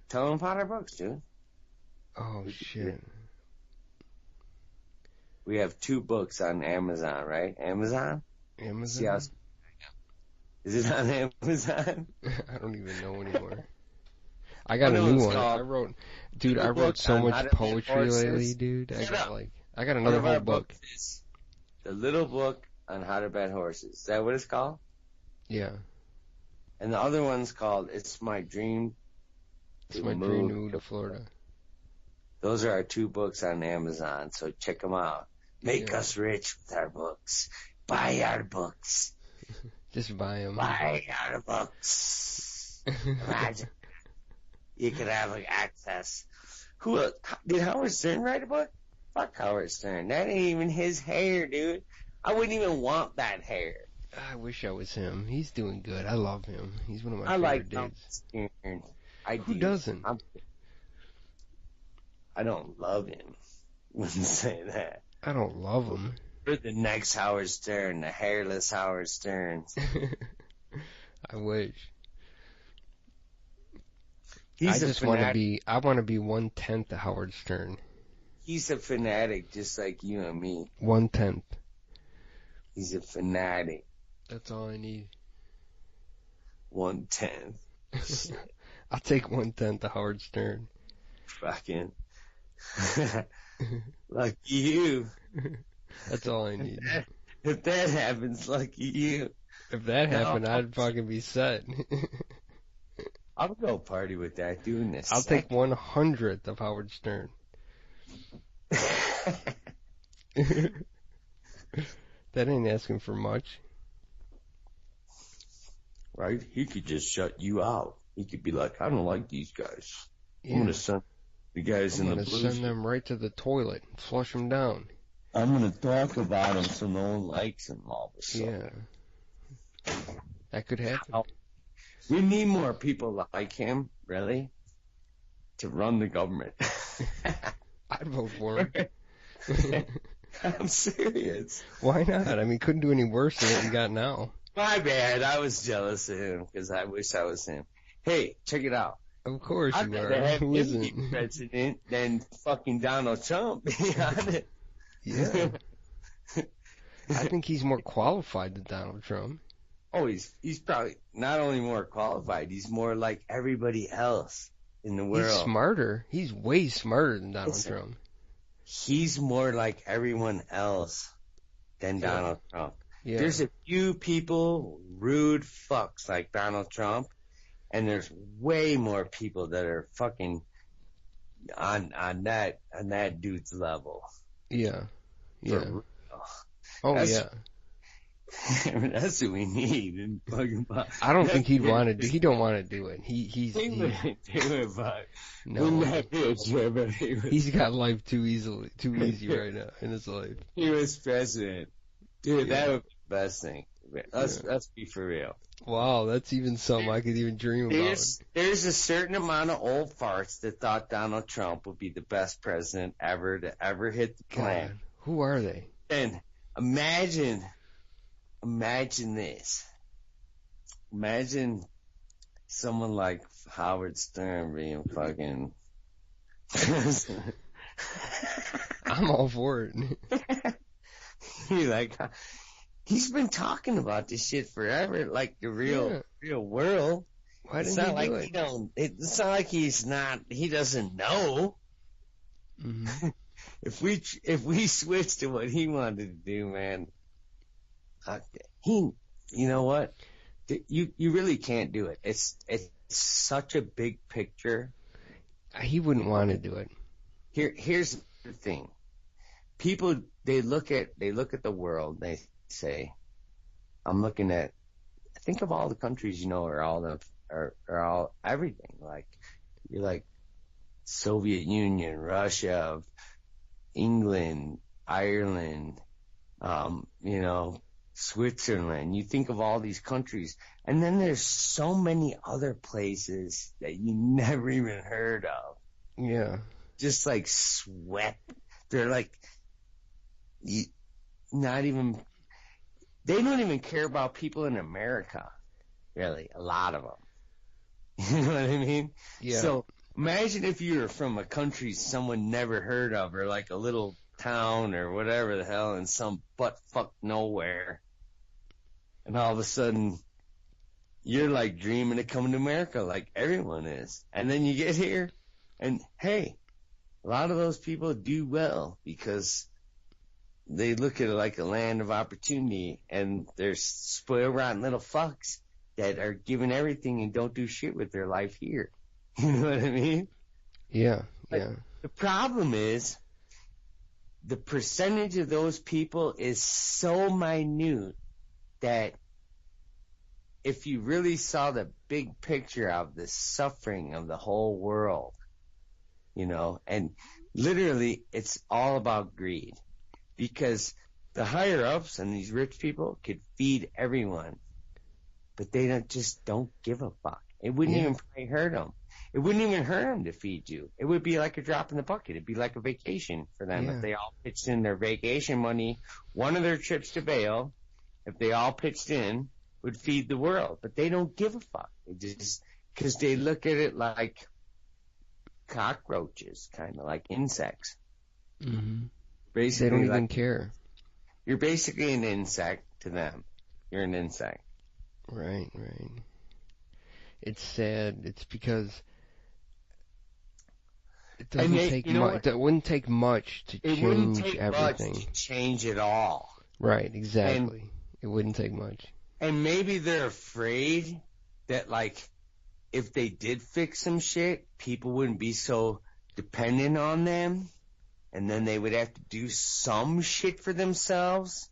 A: tell them about our books, dude.
B: Oh shit.
A: We have 2 books on Amazon, right? Amazon.
B: Amazon.
A: Is it on Amazon?
B: I don't even know anymore. I got
A: I
B: a
A: know
B: new
A: it's
B: one.
A: called
B: I
A: Little
B: wrote
A: Book
B: so
A: on
B: much
A: How to Bet
B: poetry lately,
A: Horses.
B: dude.
A: Shut up.
B: I got
A: One
B: another
A: of
B: whole
A: our
B: book.
A: books is The Little Book on How to Bet Horses. Is that what it's called?
B: Yeah.
A: And the other one's called It's My Dream
B: It's my dream to move to Florida.
A: Those are our two books on Amazon, so check them out. Make
B: Yeah.
A: us rich with our books. Buy our books.
B: Just buy them.
A: Buy our books. Imagine you could have access. Who did Howard Stern write a book? Fuck Howard Stern. That ain't even his hair, dude. I wouldn't even want that hair.
B: I wish I was him. He's doing good. I love him. He's one of my
A: I
B: favorite
A: like Howard
B: dudes.
A: Stern.
B: Who doesn't?
A: I don't love him. Wouldn't say that.
B: I don't love him.
A: We're the next Howard Stern, the hairless Howard Stern.
B: I wish.
A: I
B: want to be 1/10 of Howard Stern.
A: He's a fanatic just like you and me.
B: 1/10.
A: He's a fanatic.
B: That's all I need.
A: 1/10.
B: I'll take 1/10 of Howard Stern.
A: Fucking. Lucky you.
B: That's all I need.
A: If that happens, lucky you.
B: If that happened, I'd fucking be set.
A: I'll go party with that dude in a
B: I'll
A: second.
B: take 1/100th of Howard Stern. That ain't asking for much.
A: Right? He could just shut you out. He could be like, I don't like these guys.
B: Yeah.
A: I'm going to send the guys in the blues.
B: I'm going to send them right to the toilet and flush them down.
A: I'm going to talk about them so no one likes them all of a sudden.
B: Yeah. That could happen.
A: We need more people like him, really, to run the government.
B: I'd vote for him.
A: I'm serious.
B: Why not? I mean, couldn't do any worse than what we got now.
A: My bad. I was jealous of him because I wish I was him. Hey, check it out.
B: Of course
A: I'd
B: you
A: rather
B: are.
A: have
B: Who
A: him be
B: isn't?
A: president than fucking Donald Trump. Be honest.
B: Yeah. I think he's more qualified than Donald Trump.
A: Oh, he's probably not only more qualified, he's more like everybody else in the world.
B: He's smarter. He's way smarter than Donald Trump.
A: He's more like everyone else than Donald Trump.
B: Yeah.
A: There's a few people, rude fucks like Donald Trump, and there's way more people that are fucking on that dude's level.
B: Yeah. Yeah.
A: For real.
B: Oh,
A: That's-
B: yeah.
A: I mean, that's what we need. And fucking,
B: I don't think he'd want to do. He don't want to do it. He
A: wouldn't do it, but
B: no. He's got life too easy right now in his life.
A: He was president, dude.
B: Yeah.
A: That would be the best thing. Let's be for real.
B: Wow, that's even something I could even dream about.
A: There's a certain amount of old farts that thought Donald Trump would be the best president ever to ever hit the planet.
B: God, who are they?
A: And imagine this. Imagine someone like Howard Stern being fucking.
B: I'm all for it.
A: You're like, he's been talking about this shit forever, like the real world.
B: Why
A: It's
B: didn't
A: not
B: he
A: like
B: do it?
A: It's not like he doesn't know.
B: Mm-hmm.
A: If we switch to what he wanted to do, man, you know what? You really can't do it. It's such a big picture.
B: He wouldn't want to do it.
A: Here's the thing. People, they look at the world, they say, think of all the countries, are all everything. Like, you're like Soviet Union, Russia, England, Ireland, Switzerland. You think of all these countries, and then there's so many other places that you never even heard of.
B: Yeah.
A: Just like swept. They're like, they don't even care about people in America. Really, a lot of them. You know what I mean?
B: Yeah.
A: So imagine if you were from a country someone never heard of, or like a little town or whatever the hell in some butt fuck nowhere, and all of a sudden you're like dreaming of coming to America like everyone is. And then you get here and hey, a lot of those people do well because they look at it like a land of opportunity, and there's spoiled rotten little fucks that are given everything and don't do shit with their life here. You know what I mean?
B: Yeah,
A: But
B: yeah.
A: the problem is the percentage of those people is so minute that if you really saw the big picture of the suffering of the whole world, you know, and literally it's all about greed, because the higher ups and these rich people could feed everyone, but they don't give a fuck. It wouldn't even probably hurt them. It wouldn't even hurt them to feed you. It would be like a drop in the bucket. It'd be like a vacation for them if they all pitched in their vacation money. One of their trips to Vail, if they all pitched in, would feed the world. But they don't give a fuck. They just, because they look at it like cockroaches, kind of like insects.
B: Mm-hmm.
A: Basically,
B: they don't even care.
A: You're basically an insect to them. You're an insect.
B: Right, right. It's sad. It's because it doesn't take much. It wouldn't take much to change everything. It wouldn't take much to
A: change it all.
B: Right, exactly. It wouldn't take much.
A: And maybe they're afraid that, like, if they did fix some shit, people wouldn't be so dependent on them, and then they would have to do some shit for themselves.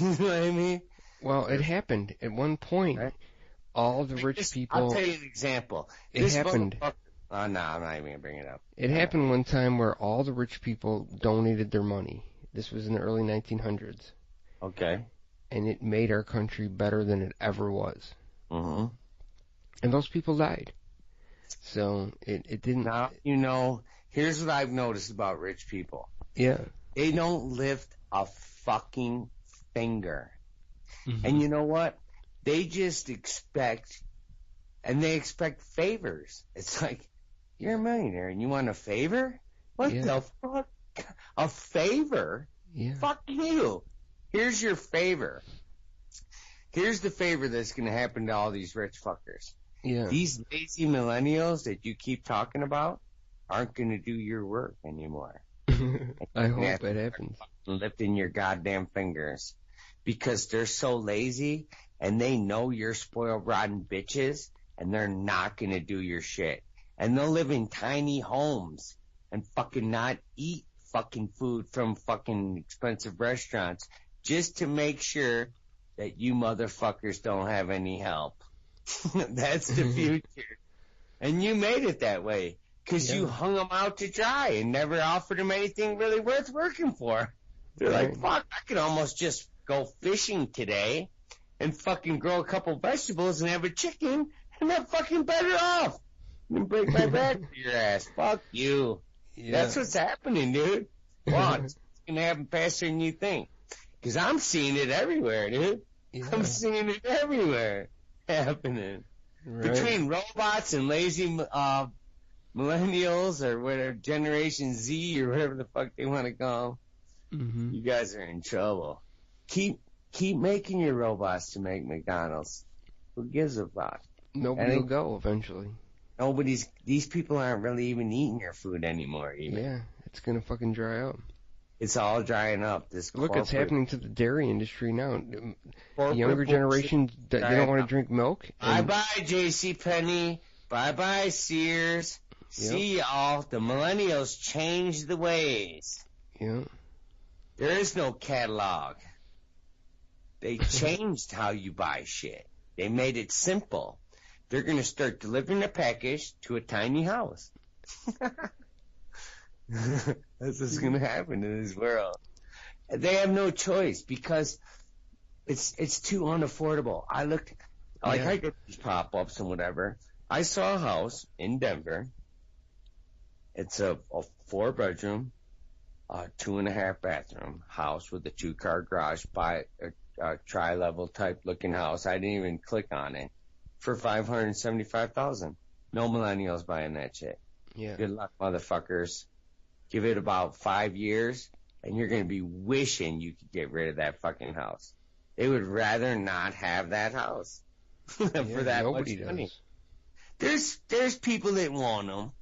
A: You know what I mean?
B: Well, it happened at one point. Right? All the rich people...
A: I'll tell you an example.
B: It happened.
A: Oh, no, I'm not even going to bring it up.
B: It happened one time where all the rich people donated their money. This was in the early 1900s.
A: Okay.
B: And it made our country better than it ever was.
A: Mm-hmm.
B: And those people died. So it didn't...
A: Now, you know, here's what I've noticed about rich people.
B: Yeah.
A: They don't lift a fucking finger.
B: Mm-hmm.
A: And you know what? They just expect, and they expect favors. It's like, you're a millionaire and you want a favor? What the fuck? A favor?
B: Yeah.
A: Fuck you. Here's your favor. Here's the favor that's going to happen to all these rich fuckers.
B: Yeah.
A: These lazy millennials that you keep talking about aren't going to do your work anymore.
B: I hope it happens.
A: Lifting your goddamn fingers. Because they're so lazy and they know you're spoiled rotten bitches and they're not going to do your shit. And they'll live in tiny homes and fucking not eat fucking food from fucking expensive restaurants just to make sure that you motherfuckers don't have any help. That's the future. And you made it that way because you hung them out to dry and never offered them anything really worth working for. They're like, fuck, I could almost just go fishing today and fucking grow a couple vegetables and have a chicken and I'm fucking better off than break my back for your ass. Fuck you. Yeah. That's what's happening, dude. Well, it's going to happen faster than you think. Because I'm seeing it everywhere, dude. Yeah. I'm seeing it everywhere happening. Right. Between robots and lazy millennials or whatever, Generation Z or whatever the fuck they want to call them, you guys are in trouble. Keep making your robots to make McDonald's. Who gives a fuck?
B: Nobody will go eventually.
A: These people aren't really even eating your food anymore. Even.
B: Yeah, it's gonna fucking dry up.
A: It's all drying up.
B: Look, it's happening to the dairy industry now. The younger generation, they don't want to drink milk.
A: Bye-bye, JCPenney. Bye-bye, Sears. Yep. See y'all. The millennials changed the ways.
B: Yeah.
A: There is no catalog. They changed how you buy shit. They made it simple. They're going to start delivering a package to a tiny house. That's what's going to happen in this world. They have no choice because it's too unaffordable. I get these pop-ups and whatever. I saw a house in Denver. It's a 4-bedroom, 2.5 bathroom house with a 2-car garage by a tri-level type looking house. I didn't even click on it for $575,000. No millennials buying that shit.
B: Yeah.
A: Good luck, motherfuckers. Give it about 5 years and you're going to be wishing you could get rid of that fucking house. They would rather not have that house. for that
B: nobody
A: much money.
B: does.
A: There's people that want them,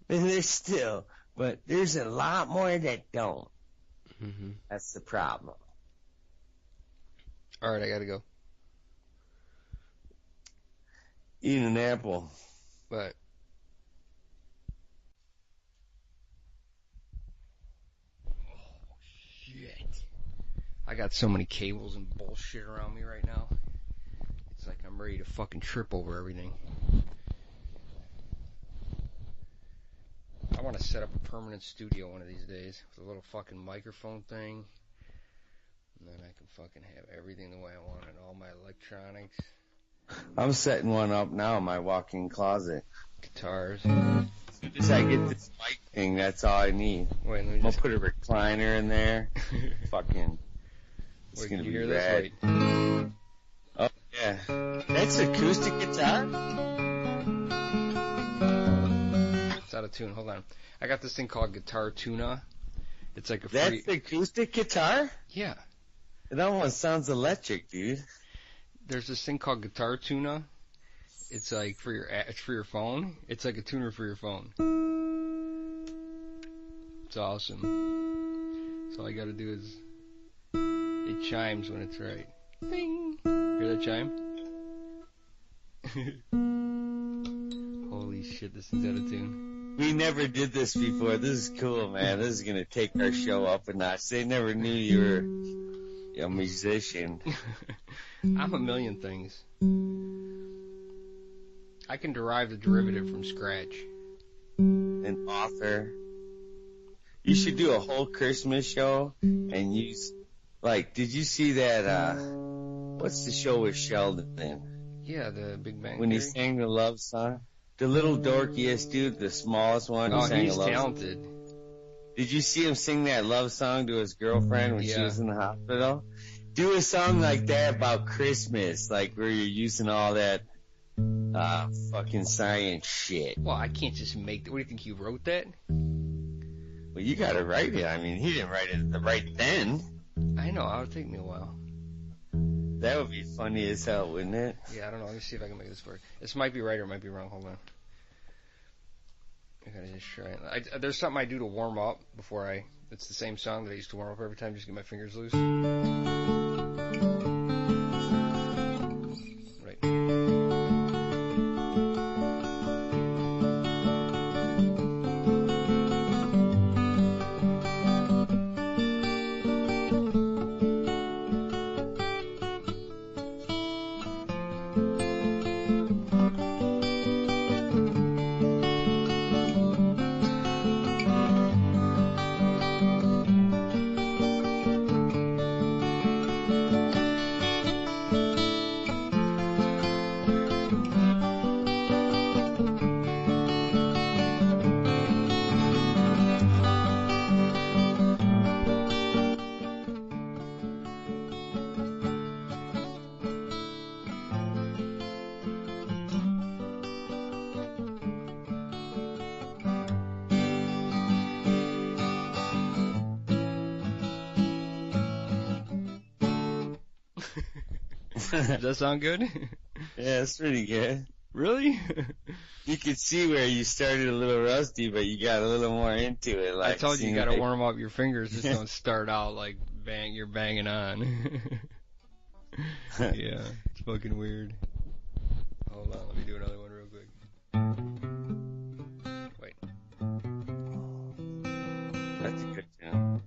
A: and there's still, but there's a lot more that don't.
B: Mm-hmm.
A: That's the problem.
B: All right, I gotta go.
A: Eat an apple.
B: But shit, I got so many cables and bullshit around me right now. It's like I'm ready to fucking trip over everything. I want to set up a permanent studio one of these days with a little fucking microphone thing. And then I can fucking have everything the way I want it, all my electronics.
A: I'm setting one up now in my walk-in closet.
B: Guitars.
A: As soon as I get this mic thing, that's all I need.
B: Wait, let me
A: I'll
B: just...
A: put a recliner in there. Fucking. It's
B: Wait,
A: gonna
B: can you
A: be
B: hear
A: rad.
B: this? Wait.
A: Oh, yeah. That's acoustic guitar?
B: It's out of tune. Hold on. I got this thing called Guitar Tuna. It's like a free...
A: That's the acoustic guitar?
B: Yeah.
A: It almost sounds electric, dude.
B: There's this thing called Guitar Tuna. It's like it's for your phone. It's like a tuner for your phone. It's awesome. So all I gotta do is it chimes when it's right. Ding. Hear that chime? Holy shit, this thing's out of tune.
A: We never did this before. This is cool, man. This is gonna take our show up a notch. They never knew you were a musician.
B: I'm a million things. I can derive the derivative from scratch.
A: An author. You should do a whole Christmas show and use, like, did you see that, what's the show with Sheldon?
B: Yeah, the Big Bang
A: When he
B: Theory.
A: sang the love song? The little dorkiest dude, the smallest one.
B: Oh,
A: sang
B: he's
A: a love
B: talented.
A: Song. Did you see him sing that love song to his girlfriend when she was in the hospital? Do a song like that about Christmas, like where you're using all that fucking science shit.
B: Well, I can't just make that. What do you think, he wrote that?
A: Well, you gotta write it. I mean, he didn't write it right then.
B: I know, it would take me a while.
A: That would be funny as hell, wouldn't it?
B: Yeah, I don't know. Let me see if I can make this work. This might be right or it might be wrong. Hold on. I gotta just try it. There's something I do to warm up before it's the same song that I used to warm up every time, just get my fingers loose. Right. Does that sound good?
A: Yeah, it's pretty good.
B: Really?
A: You could see where you started a little rusty, but you got a little more into it. Like,
B: I told you gotta warm up your fingers. Just don't start out like you're banging on. Yeah, it's fucking weird. Hold on, let me do another one real quick. Wait.
A: That's a good tune.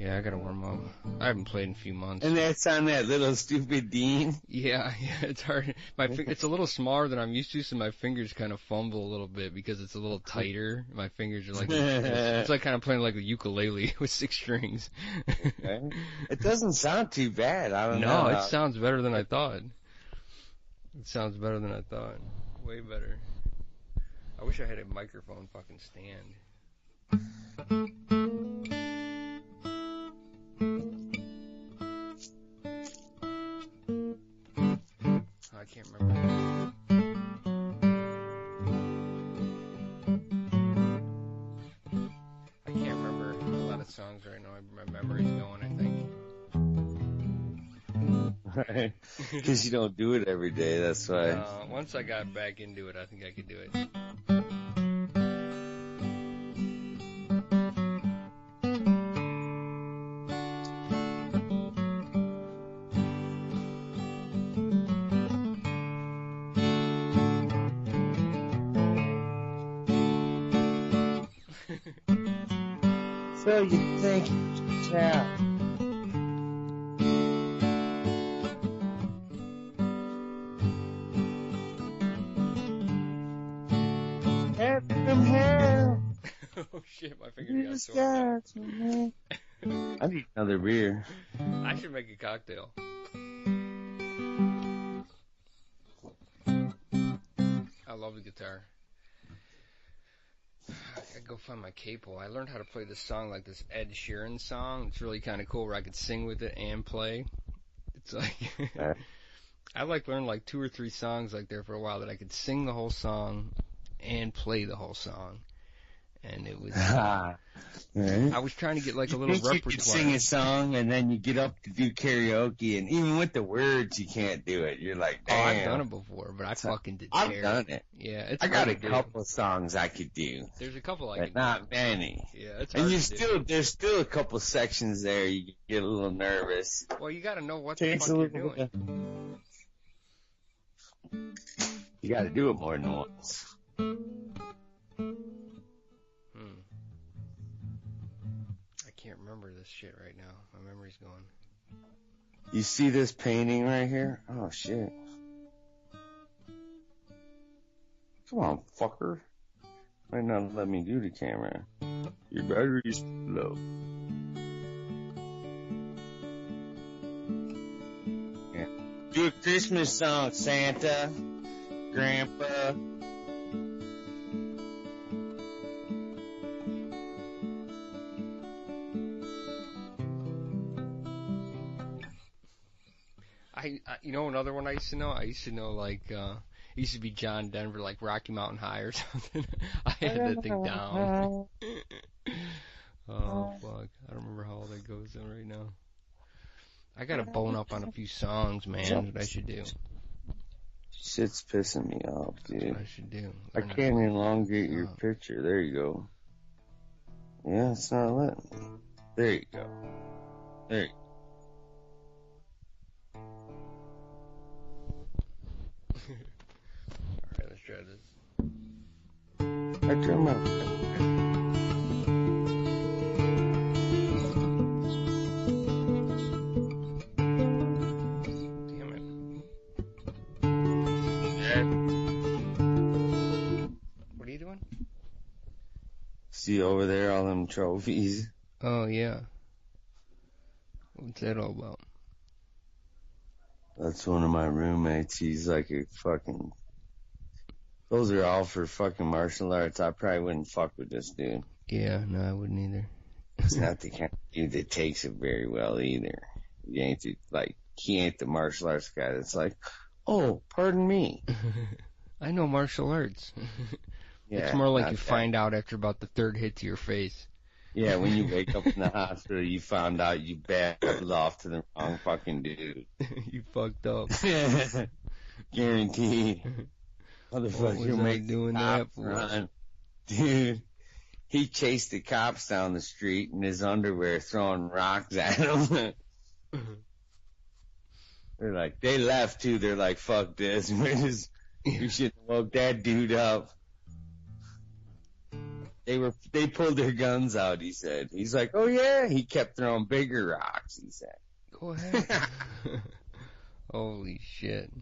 B: Yeah, I gotta warm up. I haven't played in a few months.
A: And that's on that little stupid Dean.
B: Yeah, it's hard. It's a little smaller than I'm used to, so my fingers kind of fumble a little bit because it's a little tighter. My fingers are like, it's like kind of playing like a ukulele with 6 strings.
A: Okay. It doesn't sound too bad. I don't know.
B: No, it sounds better than I thought. Way better. I wish I had a microphone fucking stand. I can't remember. I can't remember a lot of songs right now. My memory's going, I think.
A: Right. Because you don't do it every day, that's why.
B: Once I got back into it, I think I could do it.
A: So you think, yeah. From hell.
B: Oh shit, my fingers got so
A: I need another beer.
B: I should make a cocktail. I love the guitar. I gotta go find my capo. I learned how to play this song, like this Ed Sheeran song. It's really kind of cool where I could sing with it and play. It's like, I learned like 2 or 3 songs like there for a while that I could sing the whole song and play the whole song. And it was, I was trying to get like a little repertoire.
A: You could sing a song and then you get up to do karaoke, and even with the words, you can't do it. You're like, damn.
B: Oh, I've done it before, but I fucking did.
A: I've done it.
B: Yeah,
A: I got a couple of songs I could do.
B: There's a couple I could
A: not many.
B: Yeah, it's hard
A: and there's still a couple sections there you get a little nervous.
B: Well, you got to know what the fuck you're doing.
A: You got to do it more than once.
B: I can't remember this shit right now. My memory's gone.
A: You see this painting right here? Oh shit. Come on, fucker. Might not let me do the camera. Your battery's low. Yeah. Do a Christmas song, Santa, Grandpa.
B: You know another one I used to know? I used to know like, it used to be John Denver, like Rocky Mountain High or something. I had that thing down. Oh, fuck. I don't remember how all that goes in right now. I gotta bone up on a few songs, man. That's what I should do.
A: Shit's pissing me off, dude.
B: That's what I should do.
A: I can't elongate your picture. There you go. Yeah, it's not letting me. There you go. There you go.
B: Alright, let's try this.
A: I turn my...
B: Damn it. What are you doing?
A: See over there all them trophies?
B: Oh, yeah. What's that all about?
A: That's one of my roommates. He's like a fucking... Those are all for fucking martial arts. I probably wouldn't fuck with this dude.
B: Yeah, no, I wouldn't either.
A: He's not the kind of dude that takes it very well either. He ain't the martial arts guy that's like, oh, pardon me.
B: I know martial arts.
A: Yeah,
B: it's more like you find out after about the 3rd hit to your face.
A: Yeah, when you wake up in the hospital, you found out you battled off to the wrong fucking dude.
B: You fucked up.
A: Guaranteed. Motherfucker, make
B: doing that for?
A: Run. Dude, he chased the cops down the street in his underwear throwing rocks at him. They're like, they left too. They're like, fuck this. You should have woke that dude up. They pulled their guns out, he said. He's like, oh yeah, he kept throwing bigger rocks, he said.
B: Go ahead. Holy shit.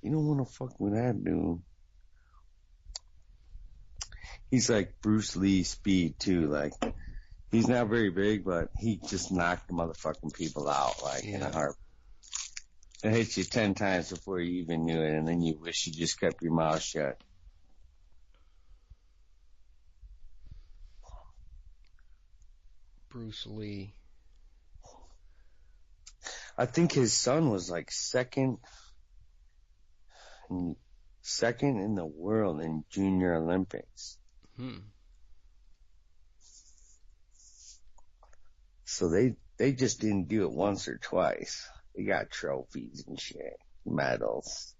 A: You don't want to fuck with that dude. He's like Bruce Lee speed too, like, he's not very big, but he just knocked the motherfucking people out, like, in a heartbeat. It hits you 10 times before you even knew it, and then you wish you just kept your mouth shut.
B: Bruce Lee.
A: I think his son was like second in the world in Junior Olympics. So they just didn't do it once or twice. They got trophies and shit, medals.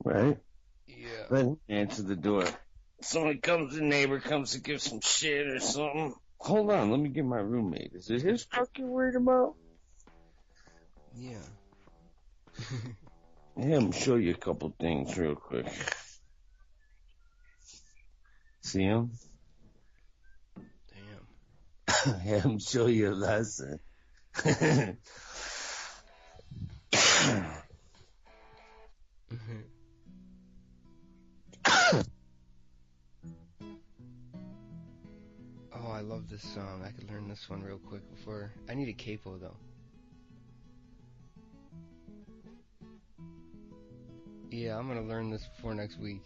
A: Right?
B: Yeah.
A: Then answer the door. Someone comes, the neighbor comes to give some shit or something. Hold on, let me get my roommate. Is it his truck you're worried about?
B: Yeah.
A: Yeah, I'm show you a couple things real quick. See him?
B: Damn.
A: Have him show you a lesson.
B: Oh, I love this song. I could learn this one real quick before. I need a capo though. Yeah, I'm gonna learn this before next week.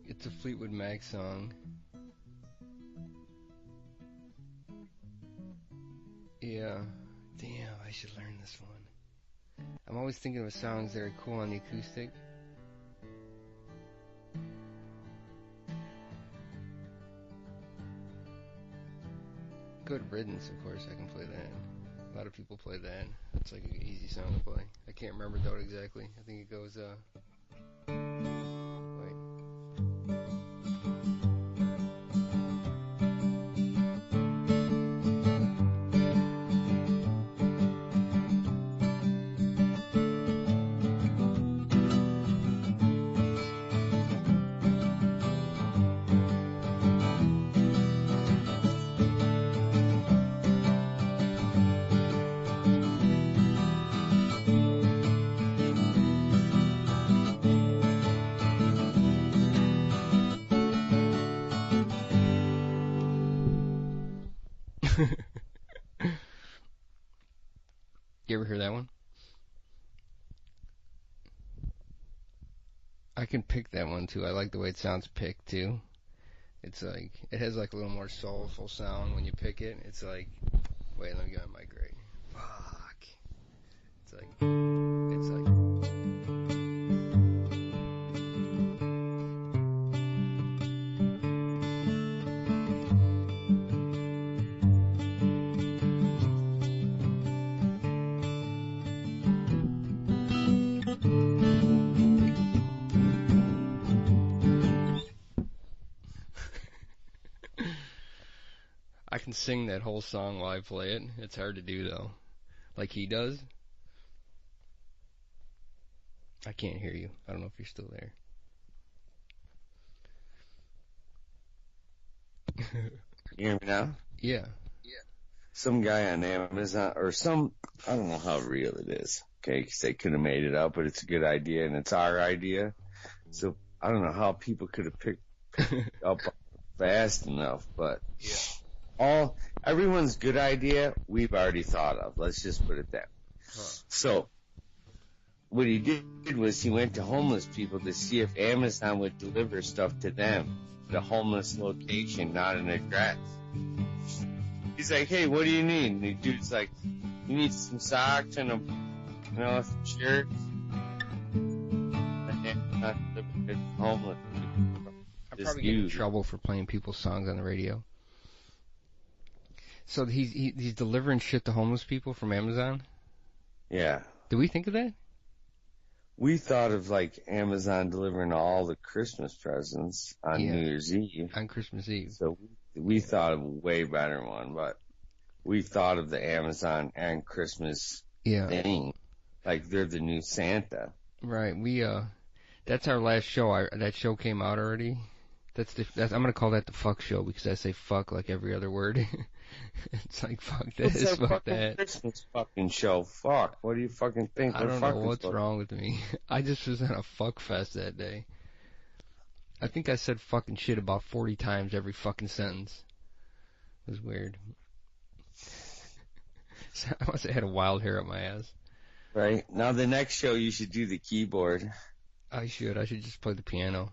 B: It's a Fleetwood Mac song. Yeah. Damn, I should learn this one. I'm always thinking of songs that are cool on the acoustic. Good Riddance, of course, I can play that. A lot of people play that. It's like an easy song to play. I can't remember though exactly. I think it goes, wait. You ever hear that one? I can pick that one too. I like the way it sounds picked too. It's like, it has like a little more soulful sound when you pick it. It's like, wait, let me get my mic right. Fuck. It's like. I can sing that whole song while I play it. It's hard to do though. Like he does. I can't hear you. I don't know if you're still there.
A: You hear me now?
B: Yeah.
A: Some guy on Amazon, or I don't know how real it is, okay, because they could have made it up, but it's a good idea, and it's our idea. So I don't know how people could have picked up fast enough, but everyone's good idea we've already thought of. Let's just put it that way. So what he did was he went to homeless people to see if Amazon would deliver stuff to them, the homeless location, not an address. He's like, hey, what do you need? And the dude's like, you need some socks and some shirts. And homeless people.
B: I probably get in trouble for playing people's songs on the radio. So he's delivering shit to homeless people from Amazon?
A: Yeah.
B: Did we think of that?
A: We thought of like Amazon delivering all the Christmas presents on New Year's Eve.
B: On Christmas Eve.
A: So we thought of a way better one, but we thought of the Amazon and Christmas thing. Like they're the new Santa.
B: Right. That's our last show. That show came out already. I'm gonna call that the fuck show because I say fuck like every other word. It's like fuck this,
A: It's our
B: fuck
A: fucking
B: that.
A: Christmas fucking show. Fuck. What do you fucking think?
B: I don't know what's wrong with me. I just was in a fuck fest that day. I think I said fucking shit about 40 times every fucking sentence. It was weird. I must have had a wild hair up my ass.
A: Right. Now the next show you should do the keyboard.
B: I should just play the piano.